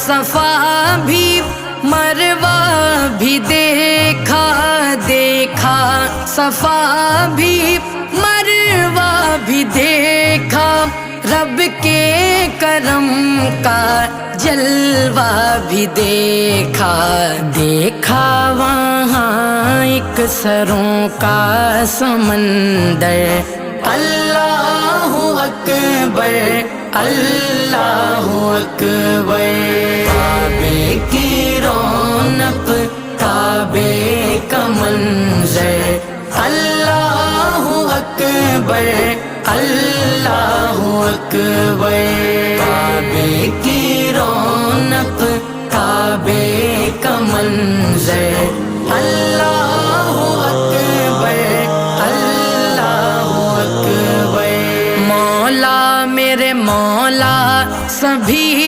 صفا بھی مروہ بھی دیکھا دیکھا، صفا بھی مروہ بھی دیکھا، رب کے کرم کا جلوہ بھی دیکھا، دیکھا وہاں ایک سروں کا سمندر، اللہ اکبر اللہ اکبر، کعبے کی رونق کعبے کا منظر، اللہ اکبر اللہ اکبر، کعبے کی رونق کعبے کا منظر، اللہ اکبر اللہ اکبر، مولا میرے مولا سبھی